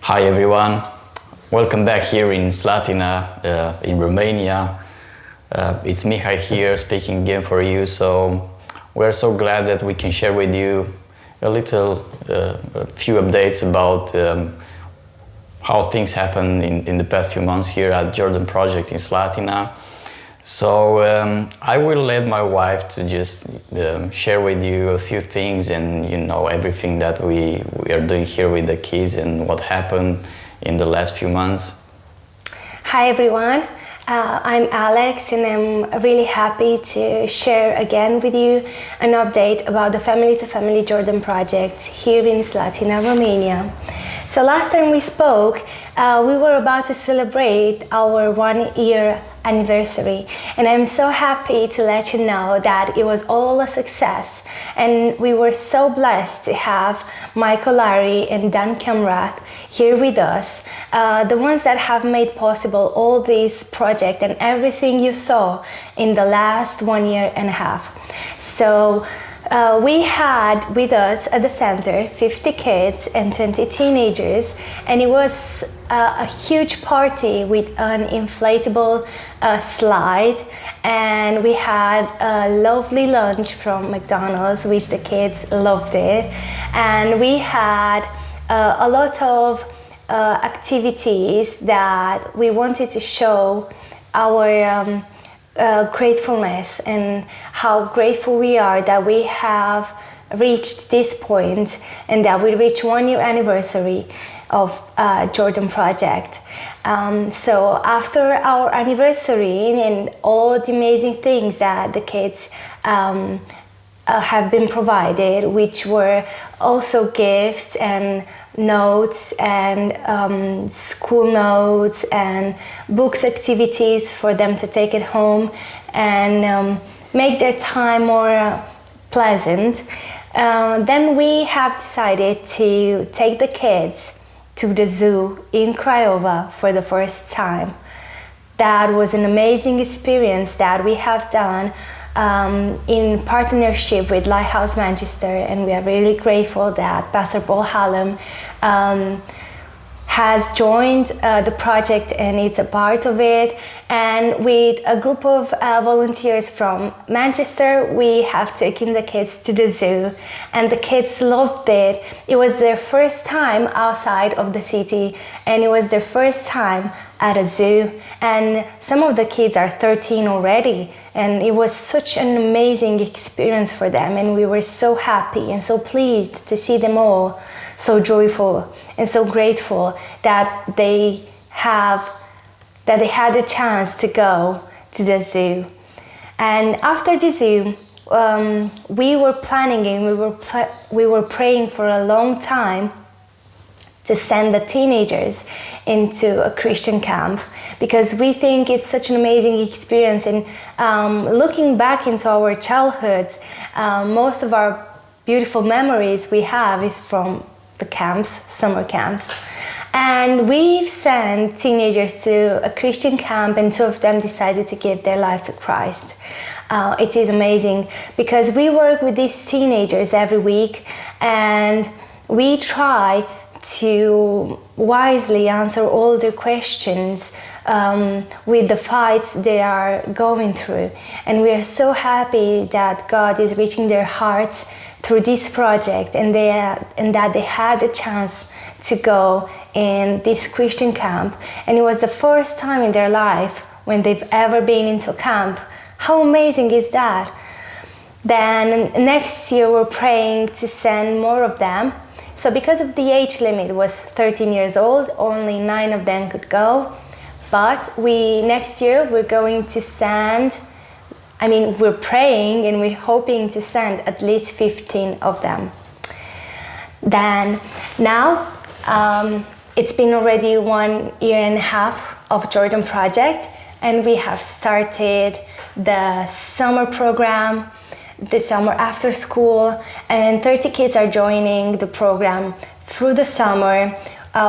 Hi everyone, welcome back here in Slatina, in Romania. It's Mihai here speaking again for you. So we're so glad that we can share with you a few updates about how things happen in the past few months here at Jordan Project in Slatina. So I will let my wife to just share with you a few things and everything that we are doing here with the kids and what happened in the last few months. Hi everyone, I'm Alex and I'm really happy to share again with you an update about the Family to Family Jordan Project here in Slatina, Romania. So last time we spoke, we were about to celebrate our 1 year anniversary, and I'm so happy to let you know that it was all a success, and we were so blessed to have Michael Larry and Dan Kamrath here with us, the ones that have made possible all this project and everything you saw in the last 1 year and a half. So we had with us at the center 50 kids and 20 teenagers, and it was a huge party with an inflatable slide, and we had a lovely lunch from McDonald's, which the kids loved it, and we had a lot of activities that we wanted to show our gratefulness and how grateful we are that we have reached this point and that we reached 1 year anniversary of Jordan Project. So after our anniversary and all the amazing things that the kids have been provided, which were also gifts and notes and school notes and books, activities for them to take it home and make their time more pleasant. Then we have decided to take the kids to the zoo in Craiova for the first time. That was an amazing experience that we have done in partnership with Lighthouse Manchester, and we are really grateful that Pastor Paul Hallam has joined the project and it's a part of it. And with a group of volunteers from Manchester, we have taken the kids to the zoo, and the kids loved it. It was their first time outside of the city, and it was their first time at a zoo, and some of the kids are 13 already, and it was such an amazing experience for them, and we were so happy and so pleased to see them all so joyful and so grateful that they had the chance to go to the zoo. And after the zoo, we were planning and we were praying for a long time to send the teenagers into a Christian camp, because we think it's such an amazing experience. And looking back into our childhoods, most of our beautiful memories we have is from the camps, summer camps. And we've sent teenagers to a Christian camp, and 2 of them decided to give their life to Christ. It is amazing because we work with these teenagers every week, and we try to wisely answer all their questions with the fights they are going through. And we are so happy that God is reaching their hearts through this project, and that they had a chance to go in this Christian camp. And it was the first time in their life when they've ever been into a camp. How amazing is that? Then next year we're praying to send more of them. So because of the age limit was 13 years old, only 9 of them could go. But next year we're going to send, we're praying and we're hoping to send at least 15 of them. Then now, it's been already 1 year and a half of Jordan Project, and we have started the summer program, the summer after school, and 30 kids are joining the program through the summer.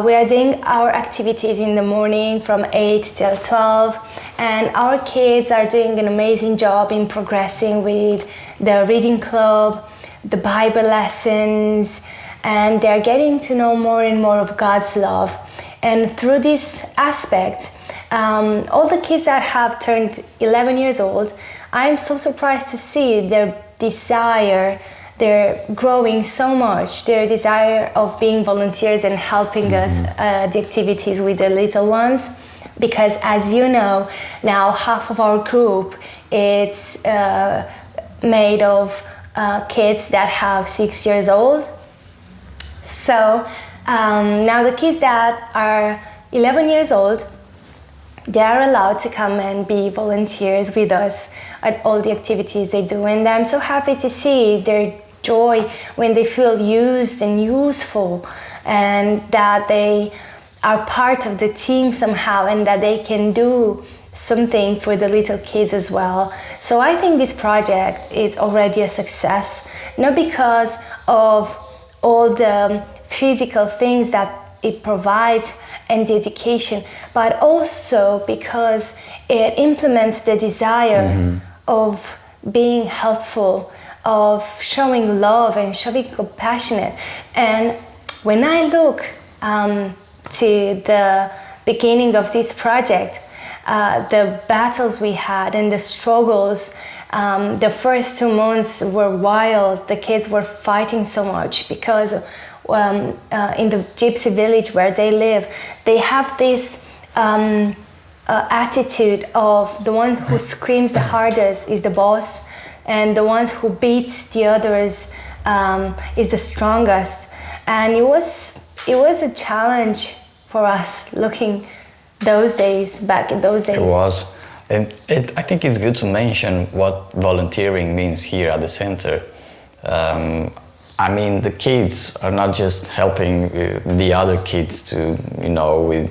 We are doing our activities in the morning from 8 till 12, and our kids are doing an amazing job in progressing with the reading club, the Bible lessons, and they're getting to know more and more of God's love. And through this aspect, all the kids that have turned 11 years old, I'm so surprised to see their desire. They're growing so much, their desire of being volunteers and helping us the activities with the little ones. Because as you know, now half of our group, it's made of kids that have 6 years old. So now the kids that are 11 years old, they are allowed to come and be volunteers with us at all the activities they do. And I'm so happy to see their joy when they feel used and useful, and that they are part of the team somehow, and that they can do something for the little kids as well. So I think this project is already a success, not because of all the physical things that it provides and the education, but also because it implements the desire of being helpful, of showing love and showing compassionate. And when I look to the beginning of this project, the battles we had and the struggles, the first 2 months were wild. The kids were fighting so much because in the gypsy village where they live, they have this attitude of the one who screams the hardest is the boss, and the ones who beats the others is the strongest. And it was a challenge for us looking back in those days. It was. And I think it's good to mention what volunteering means here at the center. I mean, the kids are not just helping the other kids to, with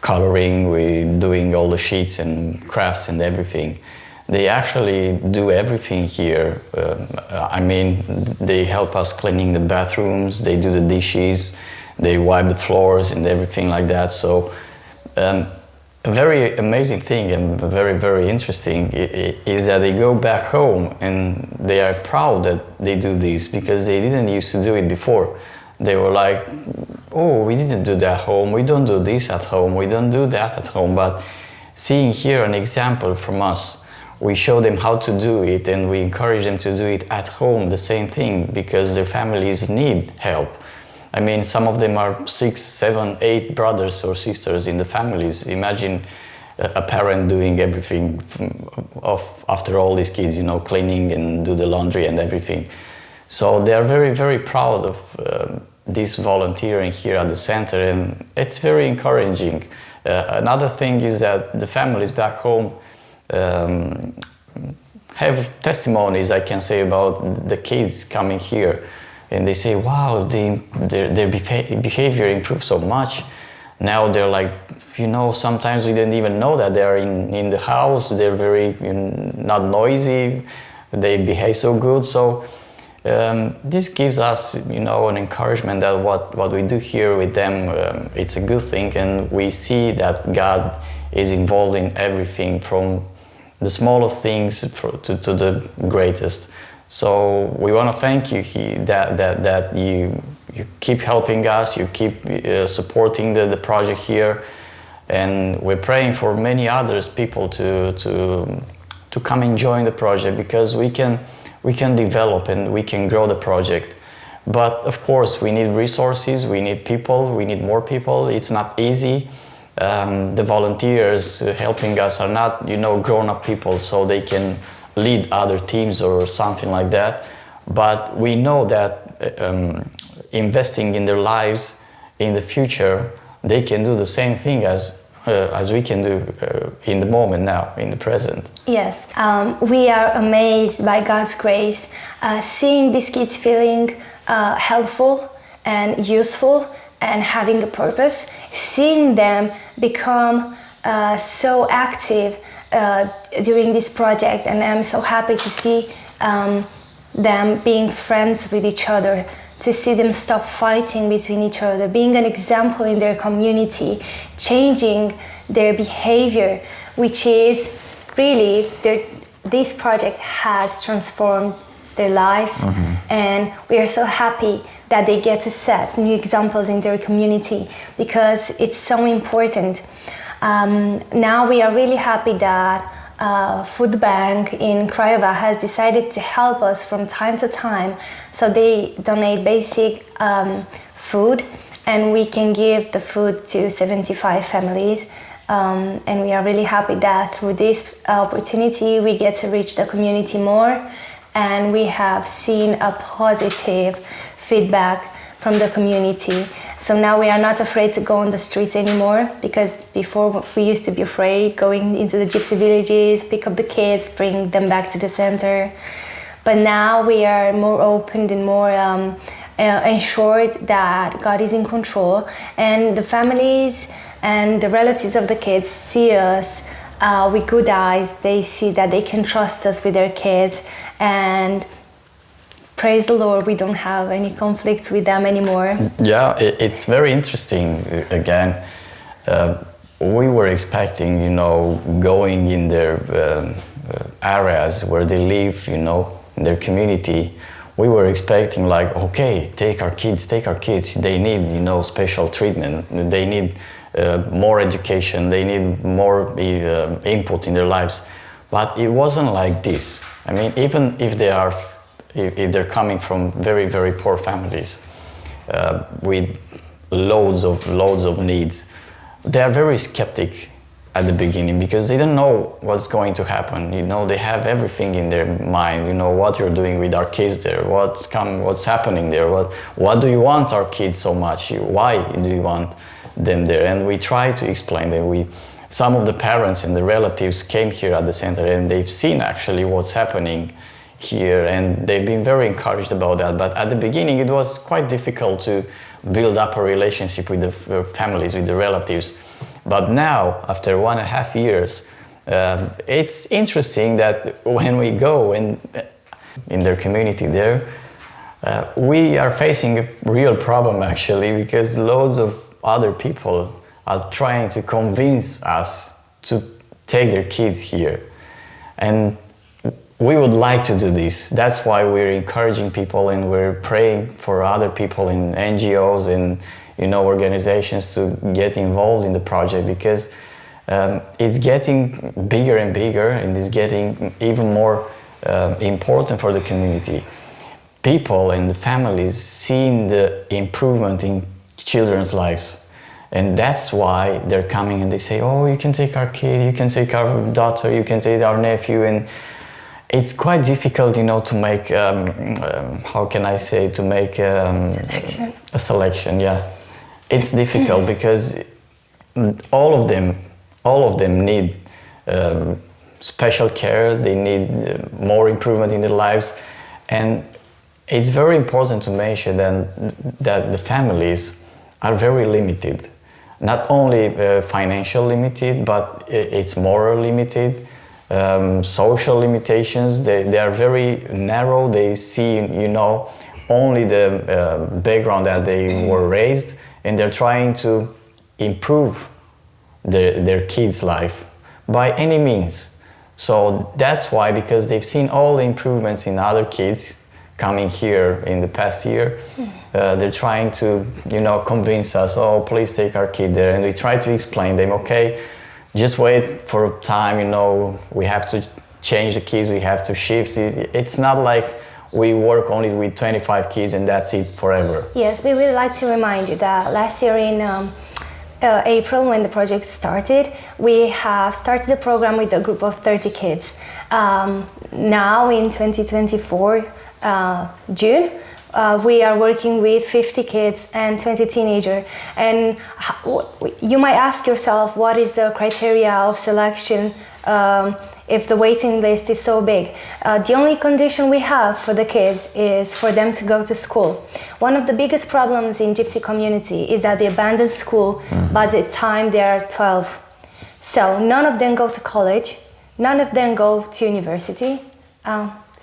coloring, with doing all the sheets and crafts and everything. They actually do everything here. I mean, they help us cleaning the bathrooms, they do the dishes, they wipe the floors and everything like that. So a very amazing thing and very, very interesting is that they go back home and they are proud that they do this, because they didn't used to do it before. They were like, oh, we didn't do that at home, we don't do this at home, we don't do that at home. But seeing here an example from us, we show them how to do it, and we encourage them to do it at home, the same thing, because their families need help. I mean, some of them are 6, 7, 8 brothers or sisters in the families. Imagine a parent doing everything after all these kids, cleaning and do the laundry and everything. So they are very, very proud of this volunteering here at the center, and it's very encouraging. Another thing is that the families back home have testimonies, I can say, about the kids coming here. And they say, wow, their behavior improved so much. Now they're like, sometimes we didn't even know that they're in the house. They're very not noisy. They behave so good. So this gives us, an encouragement that what we do here with them, it's a good thing. And we see that God is involved in everything, from the smallest things to the greatest. So we want to thank you that you keep helping us, you keep supporting the project here, and we're praying for many others people to come and join the project, because we can develop and we can grow the project. But of course we need resources, we need people, we need more people. It's not easy. The volunteers helping us are not grown-up people, so they can lead other teams or something like that. But we know that investing in their lives in the future, they can do the same thing as we can do in the moment now, in the present. Yes, we are amazed by God's grace, seeing these kids feeling helpful and useful and having a purpose, seeing them become so active during this project. And I'm so happy to see them being friends with each other, to see them stop fighting between each other, being an example in their community, changing their behavior, which is really, this project has transformed their lives. And we are so happy that they get to set new examples in their community, because it's so important. Now we are really happy that Food Bank in Craiova has decided to help us from time to time. So they donate basic food, and we can give the food to 75 families. And we are really happy that through this opportunity we get to reach the community more, and we have seen a positive feedback from the community. So now we are not afraid to go on the streets anymore, because before we used to be afraid going into the gypsy villages, pick up the kids, bring them back to the center. But now we are more open and more ensured that God is in control, and the families and the relatives of the kids see us with good eyes. They see that they can trust us with their kids, and praise the Lord, we don't have any conflicts with them anymore. Yeah, it's very interesting. Again, we were expecting, going in their areas where they live, in their community. We were expecting like, okay, take our kids. They need, special treatment. They need more education. They need more input in their lives. But it wasn't like this. I mean, even if they're coming from very, very poor families with loads of needs, they are very skeptic at the beginning, because they don't know what's going to happen. They have everything in their mind. What you're doing with our kids there, what's happening there, what do you want our kids so much? Why do you want them there? And we try to explain that some of the parents and the relatives came here at the center, and they've seen actually what's happening here, and they've been very encouraged about that. But at the beginning it was quite difficult to build up a relationship with the families, with the relatives. But now, after 1.5 years, it's interesting that when we go in their community there, we are facing a real problem actually, because loads of other people are trying to convince us to take their kids here. And we would like to do this. That's why we're encouraging people, and we're praying for other people in NGOs and organizations to get involved in the project, because it's getting bigger and bigger, and it's getting even more important for the community. People and the families seeing the improvement in children's lives, and that's why they're coming and they say, oh, you can take our kid, you can take our daughter, you can take our nephew. And it's quite difficult, to make, a selection, yeah. It's difficult because all of them need special care. They need more improvement in their lives, and it's very important to mention that the families are very limited. Not only financial limited, but it's moral limited. Social limitations, they are very narrow. They see, only the background that they were raised, and they're trying to improve their kids' life by any means. So that's why, because they've seen all the improvements in other kids coming here in the past year, they're trying to, convince us, oh, please take our kid there. And we try to explain them, okay, just wait for time, we have to change the kids, we have to shift it. It's not like we work only with 25 kids and that's it forever. Yes, we would like to remind you that last year in April, when the project started, we have started the program with a group of 30 kids. Now in 2024, June, we are working with 50 kids and 20 teenagers. And you might ask yourself, what is the criteria of selection if the waiting list is so big? The only condition we have for the kids is for them to go to school. One of the biggest problems in Gypsy community is that they abandon school by the time they are 12. So none of them go to college, none of them go to university.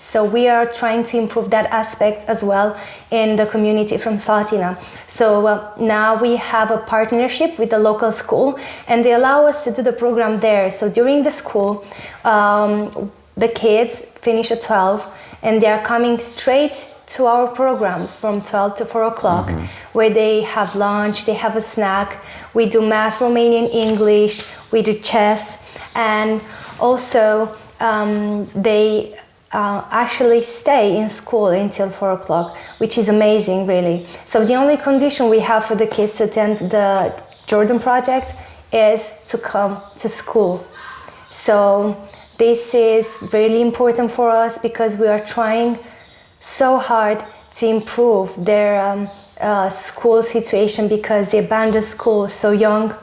So we are trying to improve that aspect as well in the community from Slatina. So now we have a partnership with the local school, and they allow us to do the program there. So during the school, the kids finish at 12 and they are coming straight 2-hour program from 12 to 4 o'clock, where they have lunch, they have a snack. We do math, Romanian, English, we do chess, and also they actually stay in school until 4 o'clock, which is amazing, really. So the only condition we have for the kids to attend the Jordan Project is to come to school. So this is really important for us because we are trying so hard to improve their school situation because they abandoned school so young.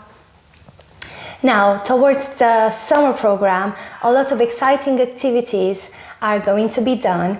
Now, towards the summer program, a lot of exciting activities are going to be done.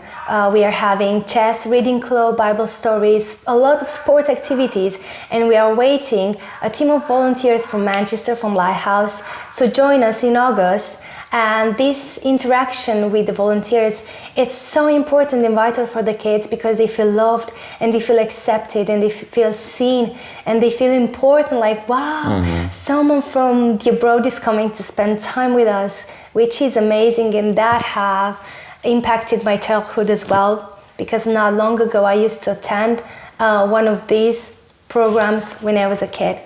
We are having chess, reading club, Bible stories, a lot of sport activities, and we are waiting a team of volunteers from Manchester, from Lighthouse, to join us in August. And this interaction with the volunteers, it's so important and vital for the kids because they feel loved and they feel accepted and they feel seen and they feel important, like, wow, someone from the abroad is coming to spend time with us, which is amazing, and that have impacted my childhood as well, because not long ago I used to attend one of these programs when I was a kid.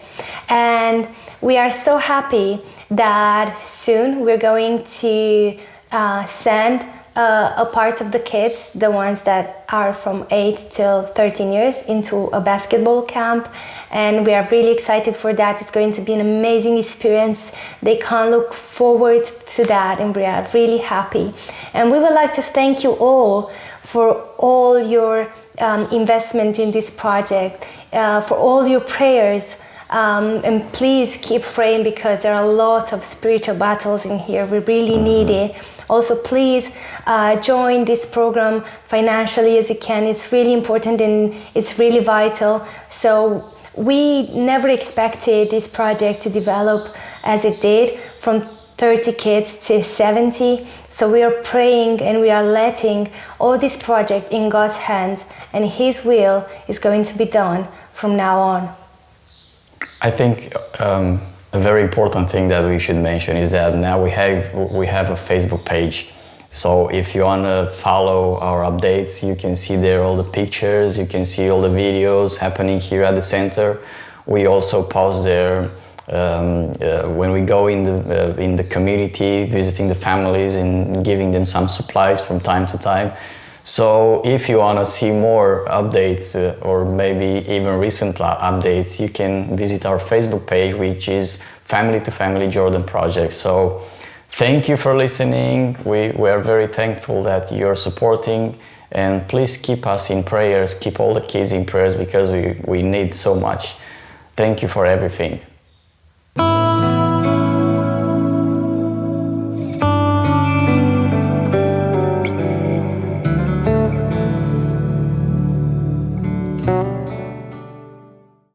And we are so happy that soon we're going to send a part of the kids, the ones that are from 8 till 13 years, into a basketball camp, and we are really excited for that. It's going to be an amazing experience. They can look forward to that, and we are really happy. And we would like to thank you all for all your investment in this project, for all your prayers. And please keep praying because there are a lot of spiritual battles in here. We really need it. Also, please join this program financially as you can. It's really important and it's really vital. So we never expected this project to develop as it did, from 30 kids to 70. So we are praying and we are letting all this project in God's hands, and His will is going to be done from now on. I think a very important thing that we should mention is that now we have a Facebook page. So if you want to follow our updates, you can see there all the pictures, you can see all the videos happening here at the center. We also post there when we go in the community, visiting the families and giving them some supplies from time to time. So if you want to see more updates or maybe even recent updates, you can visit our Facebook page, which is Family to Family Jordan Project. So thank you for listening. We are very thankful that you're supporting, and please keep us in prayers, keep all the kids in prayers because we need so much. Thank you for everything.